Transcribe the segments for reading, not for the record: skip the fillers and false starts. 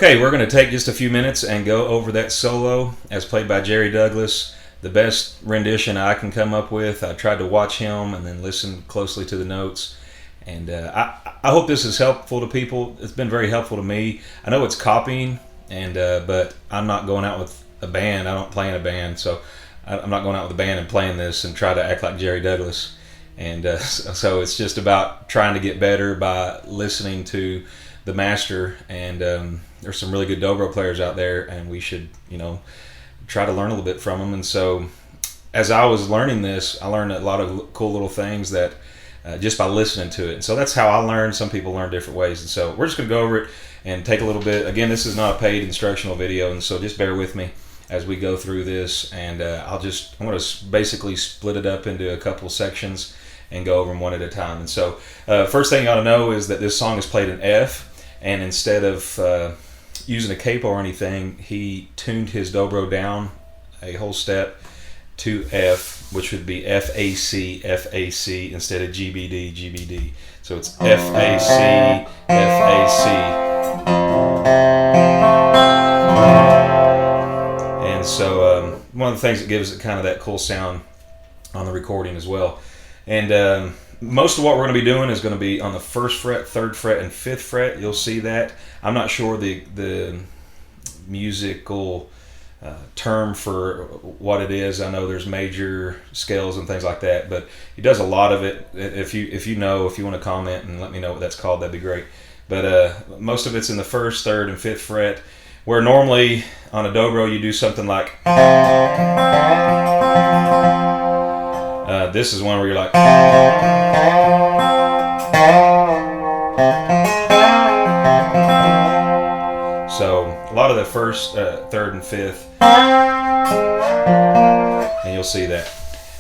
Okay, we're going to take just a few minutes and go over that solo as played by Jerry Douglas. The best rendition I can come up with. I tried to watch him and then listen closely to the notes. And I hope this is helpful to people. It's been very helpful to me. I know it's copying, but I'm not going out with a band. I don't play in a band, so I'm not going out with a band and playing this and try to act like Jerry Douglas. And so it's just about trying to get better by listening to the master. And there's some really good Dobro players out there, and we should, try to learn a little bit from them. And so as I was learning this, I learned a lot of cool little things that just by listening to it. And so that's how I learned. Some people learn different ways. And so we're just going to go over it and take a little bit. Again, this is not a paid instructional video, and so just bear with me as we go through this. And I'm going to basically split it up into a couple sections and go over them one at a time. And so first thing you ought to know is that this song is played in F, and instead of using a capo or anything, he tuned his dobro down a whole step to F, which would be FAC, FAC instead of GBD, GBD. So it's FAC, FAC. And so one of the things that gives it kind of that cool sound on the recording as well. And most of what we're going to be doing is going to be on the 1st fret, 3rd fret, and 5th fret. You'll see that. I'm not sure the musical term for what it is. I know there's major scales and things like that, but he does a lot of it. If you want to comment and let me know what that's called, that'd be great. But most of it's in the 1st, 3rd, and 5th fret, where normally on a dobro you do something like this is one where you're like so a lot of the 1st, 3rd, and 5th, and you'll see that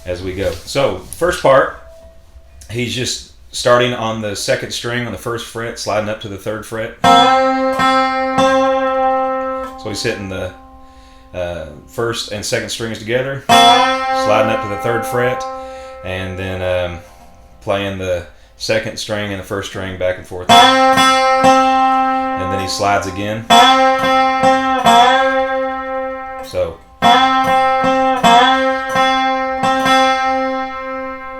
as we go. So first part, he's just starting on the 2nd string on the 1st fret, sliding up to the 3rd fret. So he's hitting the 1st and 2nd strings together, sliding up to the 3rd fret, and then playing the 2nd string and the 1st string back and forth. And then he slides again. So.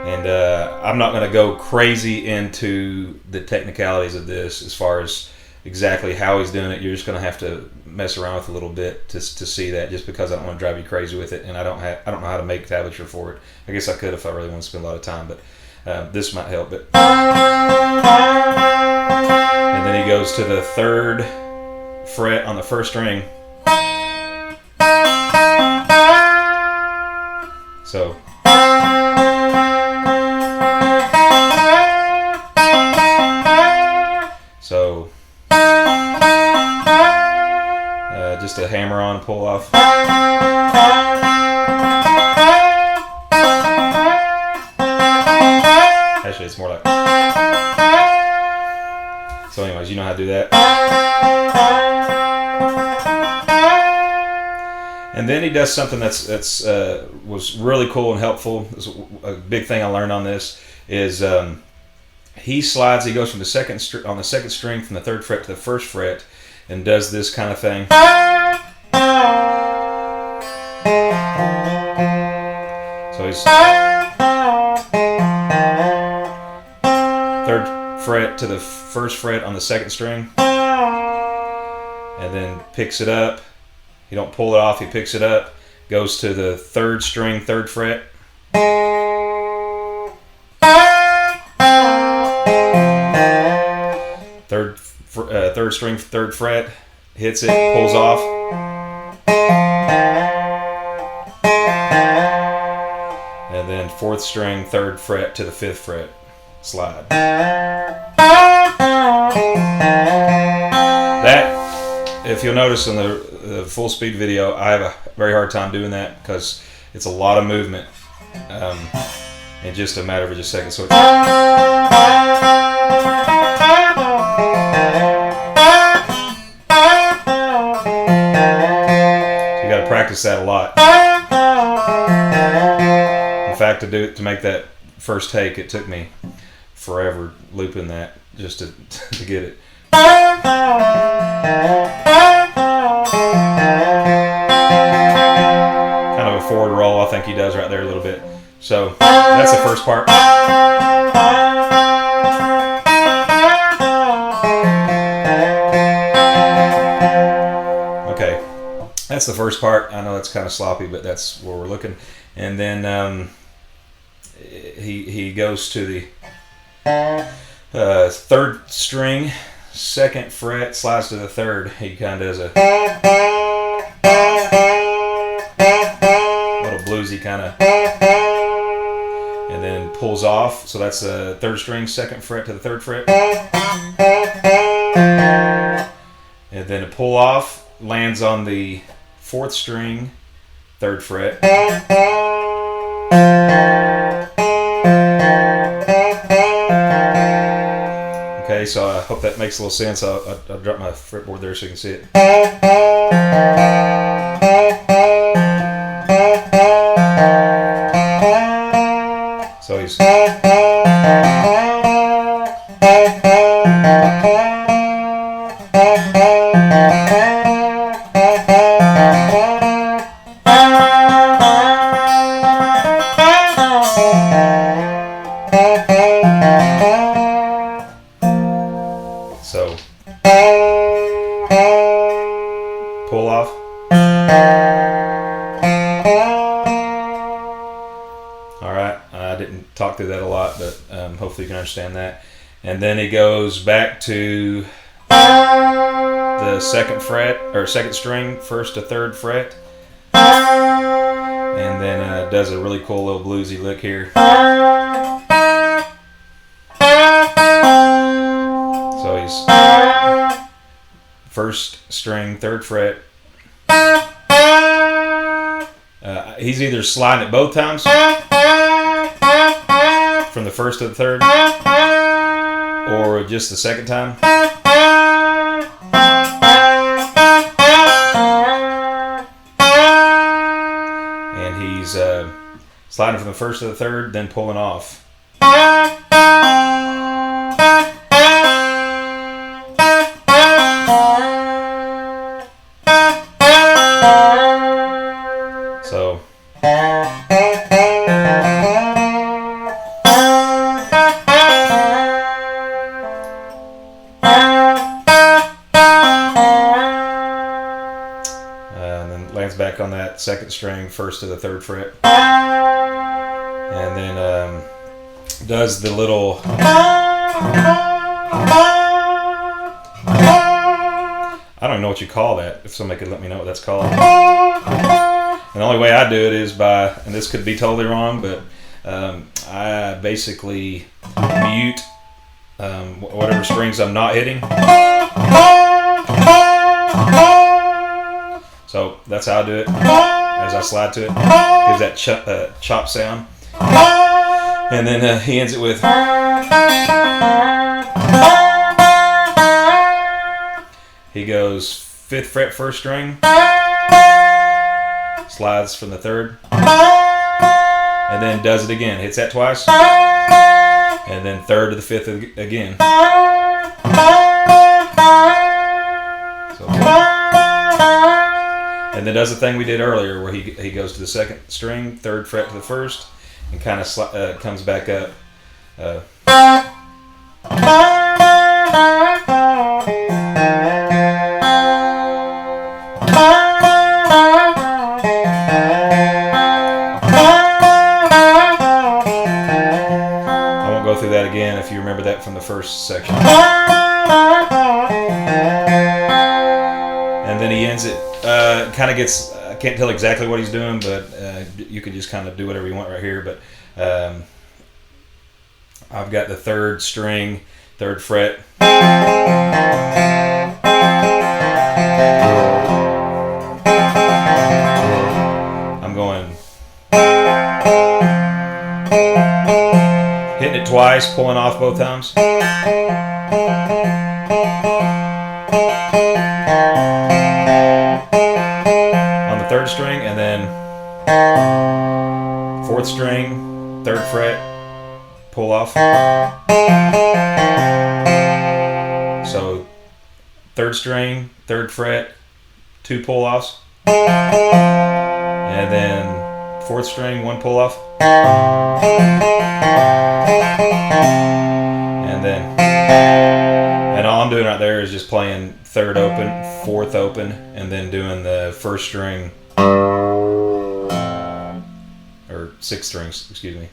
And I'm not going to go crazy into the technicalities of this as far as exactly how he's doing it. You're just going to have to mess around with a little bit to see that, just because I don't want to drive you crazy with it, and I don't know how to make tablature for it. I guess I could if I really want to spend a lot of time, but this might help it. And then he goes to the 3rd fret on the 1st string. So just a hammer on, pull off. Actually, it's more like. So anyways, you know how to do that. And then he does something that's was really cool and helpful. A big thing I learned on this is he slides. He goes from the 2nd string from the 3rd fret to the 1st fret, and does this kind of thing. So he's 3rd fret to the 1st fret on the 2nd string, and then picks it up. He don't pull it off, he picks it up, goes to the 3rd string, 3rd fret. 3rd string, 3rd fret, hits it, pulls off. And then 4th string, 3rd fret to the 5th fret, slide. That, if you'll notice in the full speed video, I have a very hard time doing that because it's a lot of movement in just a matter of just a second. So you got to practice that a lot. In fact, to make that first take, it took me forever looping that just to get it. forward roll. I think he does right there a little bit. So that's the first part. Okay, that's the first part. I know it's kind of sloppy, but that's where we're looking. And then he goes to the third string, second fret, slides to the third. He kind of does a little bluesy kind of, and then pulls off. So that's the third string, second fret to the third fret, and then a pull off lands on the fourth string, third fret. Okay, so I hope that makes a little sense. I'll drop my fretboard there so you can see it. So he's so pull off. All right, I didn't talk through that a lot, but hopefully you can understand that. And then he goes back to the second fret or second string, first to third fret, and then does a really cool little bluesy lick here. So he's first string, third fret. He's either sliding it both times from the first to the third, or just the second time. And he's sliding from the first to the third, then pulling off. So and then lands back on that second string, first to the third fret, and then does the little I don't know what you call that. If somebody could let me know what that's called. And the only way I do it is by, and this could be totally wrong, but I basically mute whatever strings I'm not hitting. So that's how I do it as I slide to it. Gives that chop sound. And then he ends it with. He goes 5th fret, first string, slides from the third, and then does it again. Hits that twice, and then third to the 5th again. So, and then does the thing we did earlier where he goes to the second string, 3rd fret to the 1st, and kind of comes back up. Through that again if you remember that from the first section. And then he ends it, kind of gets, I can't tell exactly what he's doing, but you can just kind of do whatever you want right here. But I've got the 3rd string, 3rd fret. I'm going hitting it twice, pulling off both times. On the 3rd string, and then 4th string, 3rd fret, pull off. So 3rd string, 3rd fret, 2 pull offs, and then fourth string, one pull off, and all I'm doing right there is just playing third open, fourth open, and then doing the first string, or sixth strings, excuse me.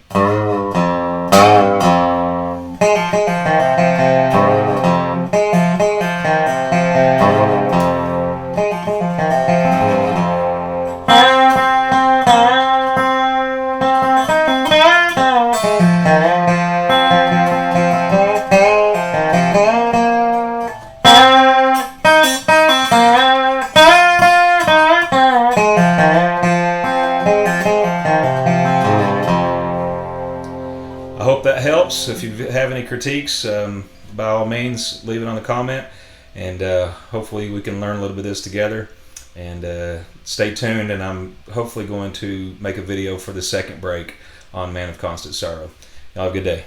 I hope that helps. If you have any critiques, by all means, leave it on the comment, and hopefully we can learn a little bit of this together. And stay tuned, and I'm hopefully going to make a video for the second break on Man of Constant Sorrow. Y'all have a good day.